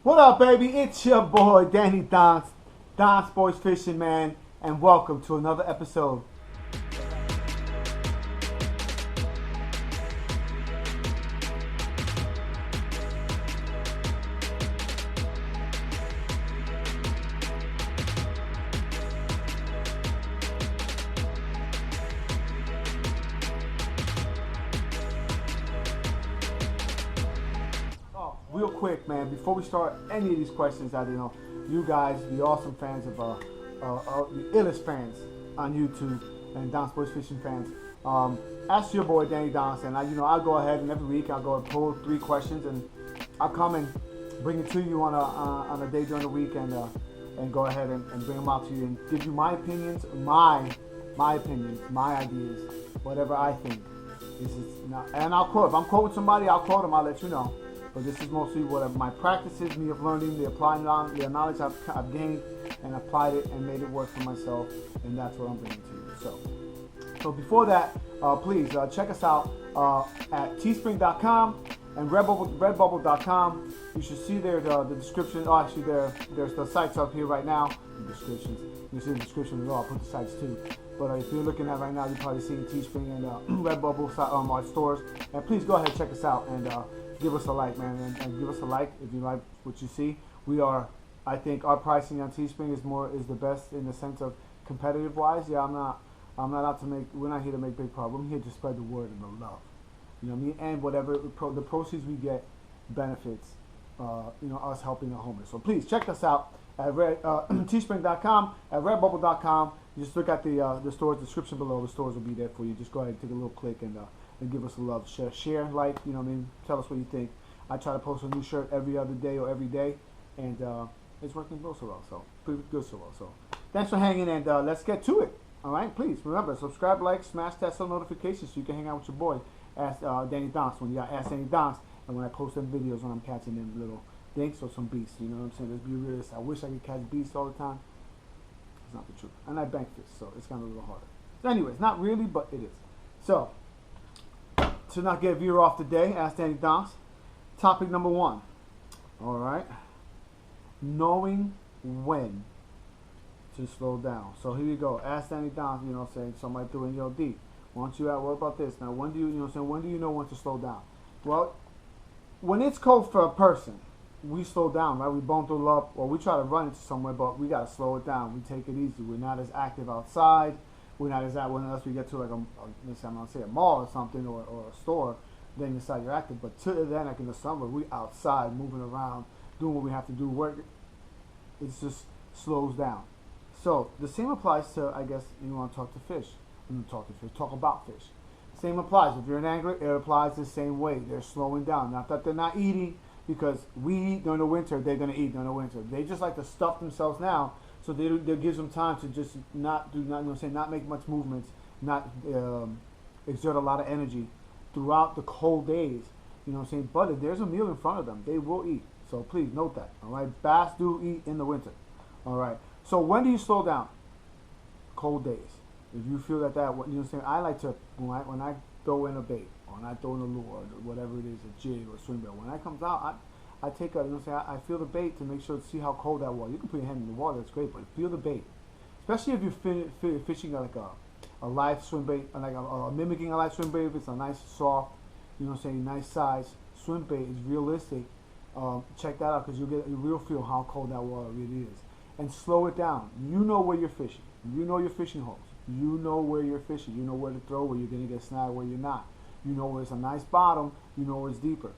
What up, baby? It's your boy, Danny Donx, Donxboyzfishing, man, and welcome to another episode. Real quick, man, before we start any of these questions, you guys, the awesome fans of the illest fans on YouTube and Donxboyzfishing fans, ask your boy Danny Donx, and I'll go ahead and every week I'll go and pull 3 questions, and I'll come and bring it to you on a day during the week, and go ahead and bring them out to you and give you my opinions, my opinions, my ideas, whatever I think. This is not, and I'll quote. If I'm quoting somebody, I'll quote them. I'll let you know. But this is mostly what my practices, me of learning, the knowledge I've gained and applied it and made it work for myself, and that's what I'm bringing to you. So before that, please check us out at teespring.com and redbubble.com. You should see there the description. Oh, actually, there's the sites up here right now. The descriptions. You see the description as well. I'll put the sites too. But if you're looking at right now, you're probably seeing Teespring and Redbubble our stores. And please go ahead and check us out and give us a like, man, and give us a like if you like what you see. I think our pricing on Teespring is the best in the sense of competitive wise. Yeah, I'm not out to make. We're not here to make big problems. We're here to spread the word and the love. You know what I mean? And whatever the proceeds we get benefits, us helping the homeless. So please check us out at teespring.com, at redbubble.com. You just look at the store's description below. The stores will be there for you. Just go ahead and take a little click and give us a love. Share, like, you know what I mean? Tell us what you think. I try to post a new shirt every other day or every day, and it's working so well. So pretty good so well. So thanks for hanging, and let's get to it. All right, please remember, subscribe, like, smash that bell notification so you can hang out with your boy. Ask Danny Donx when you got Ask Danny Donx, and when I post them videos when I'm catching them little dinks or some beasts. You know what I'm saying? Let's be realist. I wish I could catch beasts all the time. It's not the truth. And I bank fish, so it's kind of a little harder. So anyways, not really, but it is. So to not get veer off the day, Ask Danny Donx. Topic number 1. All right. Knowing when to slow down. So here you go. Ask Danny Donx, you know what I'm saying? Somebody threw in, D, why don't you what about this? Now, when do you know what I'm saying? When do you know when to slow down? Well, when it's cold for a person, we slow down, right? We bundle up, or we try to run into somewhere, but we got to slow it down. We take it easy. We're not as active outside. We're not as active unless we get to like let's say, I'm going to say a mall or something, or a store, then you decide you're active. But till then, like in the summer, we outside, moving around, doing what we have to do, work. It just slows down. So the same applies to, I guess, you want to talk to fish. Talk about fish. Same applies. If you're an angler, it applies the same way. They're slowing down. Not that they're not eating, because we eat during the winter, they're going to eat during the winter. They just like to stuff themselves now, so they gives them time to just not make much movements, not exert a lot of energy throughout the cold days. You know what I'm saying? But if there's a meal in front of them, they will eat. So please note that. All right, bass do eat in the winter. All right. So when do you slow down? Cold days. If you feel you know what I'm saying, I like to, when I throw in a bait, or when I throw in a lure, or whatever it is, a jig or a swim bait, when that comes out, I take a, you know what I'm saying, I feel the bait to make sure to see how cold that water. You can put your hand in the water, that's great, but feel the bait. Especially if you're fishing like a live swim bait, like mimicking a live swim bait. If it's a nice, soft, you know what I'm saying, nice size swim bait, is realistic. Check that out, because you'll get a real feel how cold that water really is. And slow it down. You know where you're fishing. You know your fishing holes. You know where you're fishing. You know where to throw, where you're going to get snagged, where you're not. You know where it's a nice bottom. You know where it's deeper.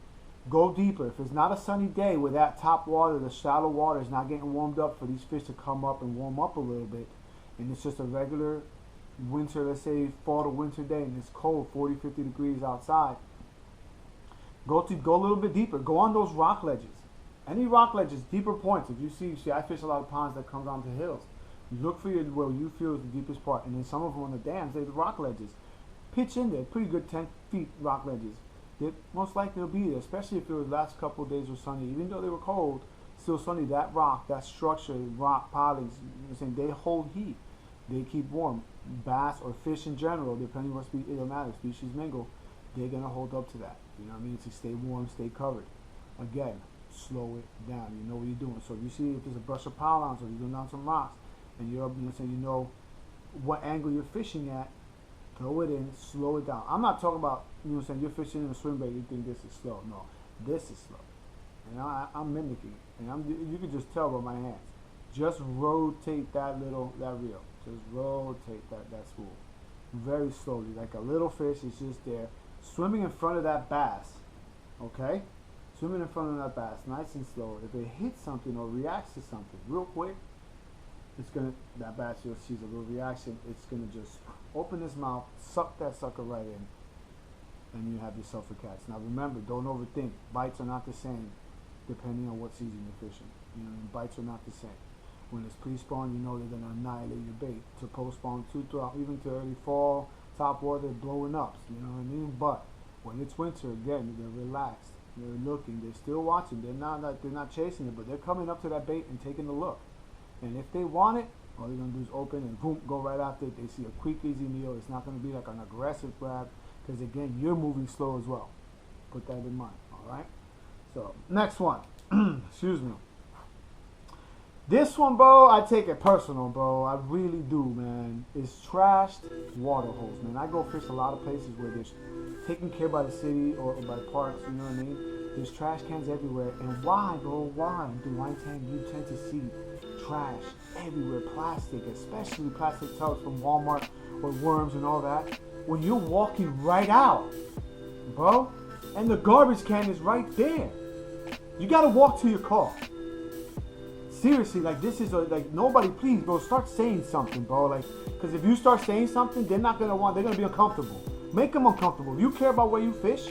Go deeper. If it's not a sunny day where that top water, the shallow water, is not getting warmed up for these fish to come up and warm up a little bit, and it's just a regular winter, let's say fall to winter day, and it's cold, 40, 50 degrees outside, go a little bit deeper. Go on those rock ledges. Any rock ledges, deeper points. If you see, I fish a lot of ponds that come down to hills. Look for where you feel is the deepest part, and then some of them on the dams, they're the rock ledges. Pitch in there, pretty good 10 feet rock ledges. They most likely will be there, especially if it was last couple of days were sunny. Even though they were cold, still sunny. That rock, that structure, rock pilings, you know what I'm saying, they hold heat. They keep warm. Bass or fish in general, depending on what species, it doesn't matter, species mingle, they're gonna hold up to that. You know what I mean? To stay warm, stay covered. Again, slow it down. You know what you're doing. So if you see if there's a brush of Parklands or you're doing down some rocks, and you're saying you know what angle you're fishing at, throw it in, slow it down. I'm not talking about, you know what I'm saying, you're fishing in a swim bait, you think this is slow. No, this is slow. And I'm mimicking it. And you can just tell by my hands. Just rotate that reel. Just rotate that spool. Very slowly, like a little fish is just there, swimming in front of that bass. Okay? Swimming in front of that bass, nice and slow. If it hits something or reacts to something real quick, that bass, you'll see a little reaction. It's gonna just open his mouth, suck that sucker right in, and you have yourself a catch. Now remember, don't overthink. Bites are not the same depending on what season you're fishing. You know, bites are not the same. When it's pre-spawn, you know they're gonna annihilate your bait. To post-spawn, even to early fall, top water, they're blowing up. You know what I mean? But when it's winter, again, they're relaxed. They're looking. They're still watching. They're not chasing it, but they're coming up to that bait and taking a look. And if they want it, all they're going to do is open and boom, go right after it. They see a quick, easy meal. It's not going to be like an aggressive grab because, again, you're moving slow as well. Put that in mind, all right? So, next one. Excuse me. This one, bro, I take it personal, bro. I really do, man. It's trashed water holes, man. I go fish a lot of places where there's taken care by the city or by parks, you know what I mean? There's trash cans everywhere. And why, bro? Why do you tend to see trash everywhere? Plastic, especially plastic tubs from Walmart or Worms and all that. When you're walking right out, bro, and the garbage can is right there. You gotta walk to your car. Seriously, like this is like nobody, please, bro, start saying something, bro. Like, because if you start saying something, they're gonna be uncomfortable. Make them uncomfortable. If you care about where you fish,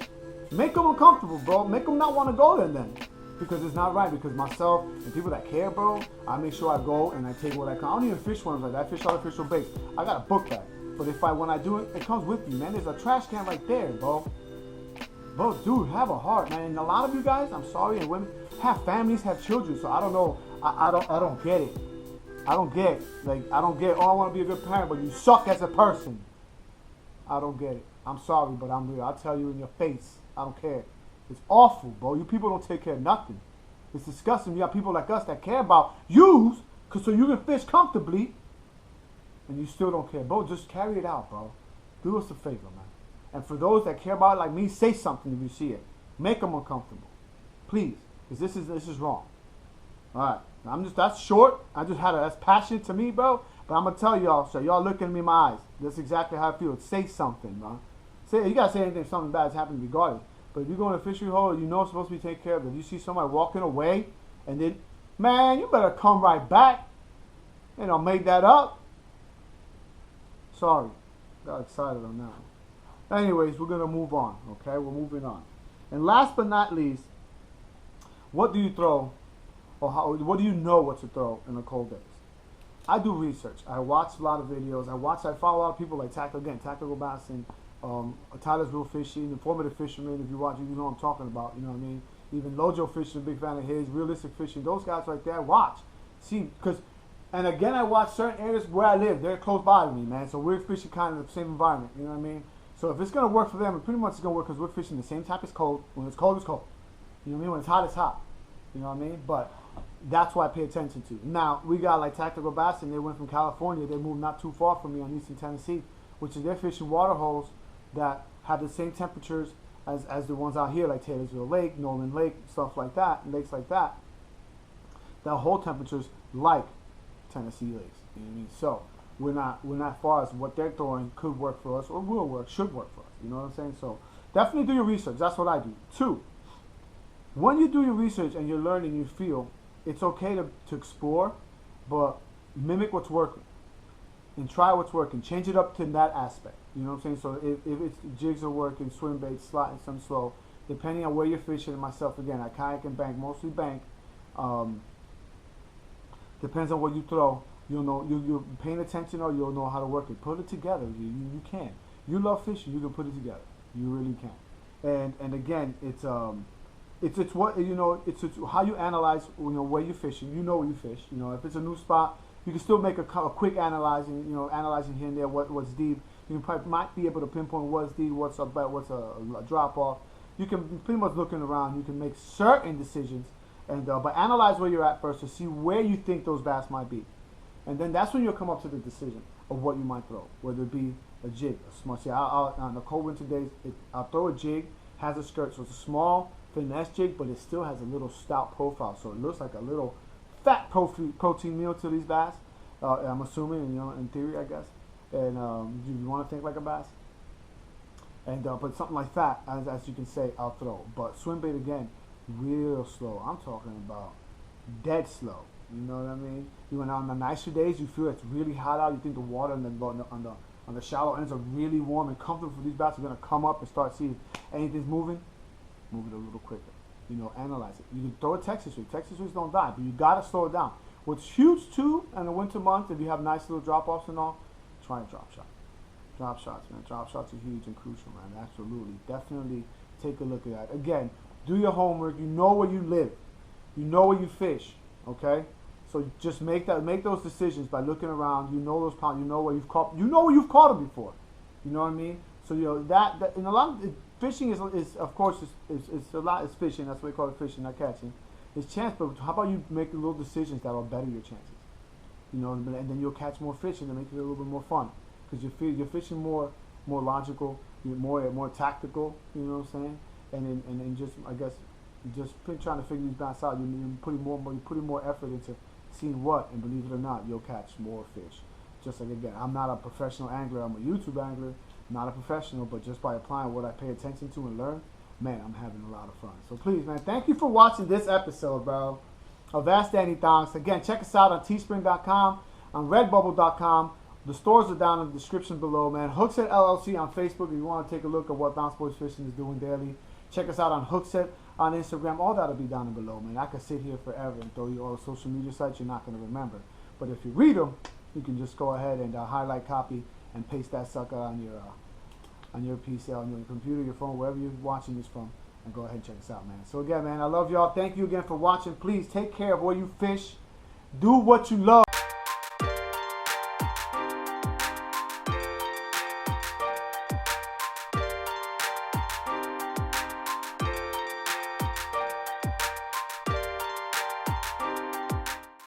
make them uncomfortable, bro. Make them not want to go there then. Because it's not right. Because myself and people that care, bro, I make sure I go and I take what I can. I don't even fish worms like that. I fish artificial baits. I got a book bag. But when I do it, it comes with me, man. There's a trash can right there, bro. Bro, dude, have a heart, man. And a lot of you guys, I'm sorry, and women have families, have children. So I don't know. I don't get it. I don't get, oh, I want to be a good parent, but you suck as a person. I don't get it. I'm sorry, but I'm real. I'll tell you in your face. I don't care. It's awful, bro. You people don't take care of nothing. It's disgusting. You got people like us that care about you, so you can fish comfortably, and you still don't care. Bro, just carry it out, bro. Do us a favor, man. And for those that care about it like me, say something if you see it. Make them uncomfortable. Please, because this is wrong. All right. That's short. That's passionate to me, bro. But I'm going to tell y'all, so y'all look at me in my eyes. That's exactly how I feel. Say something, bro. You got to say anything if something bad's happening regardless. But if you go in a fishery hole, you know it's supposed to be taken care of. If you see somebody walking away, and then, man, you better come right back. And I'll make that up. Sorry. Got excited on that. Anyways, we're going to move on, okay? We're moving on. And last but not least, what do you throw, or what do you know what to throw in the cold days? I do research. I watch a lot of videos. I follow a lot of people like Tactical Bassin, Tyler's Real Fishing, Informative Fisherman. If you watch, you know what I'm talking about. You know what I mean? Even Lojo Fishing, big fan of his. Realistic Fishing. Those guys right there, watch. See, and again, I watch certain areas where I live. They're close by to me, man. So we're fishing kind of the same environment. You know what I mean? So if it's going to work for them, it pretty much is going to work because we're fishing the same type as cold. When it's cold, it's cold. You know what I mean? When it's hot, it's hot. You know what I mean? But that's what I pay attention to. Now, we got like Tactical Bassin. They went from California. They moved not too far from me on Eastern Tennessee, which is they're fishing water holes that have the same temperatures as the ones out here, like Taylorsville Lake, Nolan Lake, stuff like that, lakes like that. That whole temperatures like Tennessee lakes. You know what I mean? So we're not far as what they're throwing could work for us or will work, should work for us. You know what I'm saying? So definitely do your research. That's what I do. 2, when you do your research and you're learning, you feel it's okay to explore, but mimic what's working and try what's working. Change it up to that aspect. You know what I'm saying? So if it's jigs are working, swim baits, slotting some slow, depending on where you're fishing. And myself, again, I kayak and bank, mostly bank. Depends on what you throw. You'll know you're paying attention, or you'll know how to work it. Put it together. You can. You love fishing. You can put it together. You really can. And again, it's what you know. It's how you analyze. You know where you're fishing. You know where you fish. You know if it's a new spot, you can still make a quick analyzing. You know analyzing here and there what's deep. You might be able to pinpoint what's deep, what's a drop off. You can pretty much looking around. You can make certain decisions And but analyze where you're at first to see where you think those bass might be, and then that's when you'll come up to the decision of what you might throw, whether it be a jig, a small. See, on the cold winter days, I'll throw a jig, has a skirt, so it's a small finesse jig, but it still has a little stout profile, so it looks like a little fat protein meal to these bass. I'm assuming, you know, in theory, I guess. And you want to think like a bass. And but something like that, as you can say, I'll throw. But swim bait again, real slow. I'm talking about dead slow. You know what I mean? You went out on the nicer days, you feel it's really hot out. You think the water on the shallow ends are really warm and comfortable for these bass are gonna come up and start seeing anything's moving. Move it a little quicker. You know, analyze it. You can throw a Texas rig. Texas rigs don't die, but you gotta slow it down. What's huge too in the winter months, if you have nice little drop offs and all, try a drop shot. Drop shots, man. Drop shots are huge and crucial, man. Absolutely. Definitely take a look at that. Again, do your homework. You know where you live. You know where you fish. Okay? So just make those decisions by looking around. You know those ponds. You know where you've caught them before. You know what I mean? So you know that in a lot of fishing is of course it's a lot. It's fishing. That's what we call it, fishing, not catching. It's chance, but how about you make little decisions that will better your chances? You know, and then you'll catch more fish and make it a little bit more fun. Because you're fishing more logical, you're more tactical. You know what I'm saying? And just I guess just trying to figure these bass out. You're putting more effort into seeing what, and believe it or not, you'll catch more fish. Just like again, I'm not a professional angler. I'm a YouTube angler, not a professional. But just by applying what I pay attention to and learn, man, I'm having a lot of fun. So please, man, thank you for watching this episode, bro, of Ask Danny Donx. Again, check us out on Teespring.com, on Redbubble.com. The stores are down in the description below, man. Hooqsetllc on Facebook if you want to take a look at what Donxboyzfishing is doing daily. Check us out on Hooqset on Instagram. All that'll be down below, man. I could sit here forever and throw you all the social media sites you're not going to remember. But if you read them, you can just go ahead and highlight, copy, and paste that sucker on your PC, on your computer, your phone, wherever you're watching this from, and go ahead and check us out, man. So again, man, I love y'all. Thank you again for watching. Please take care of where you fish. Do what you love.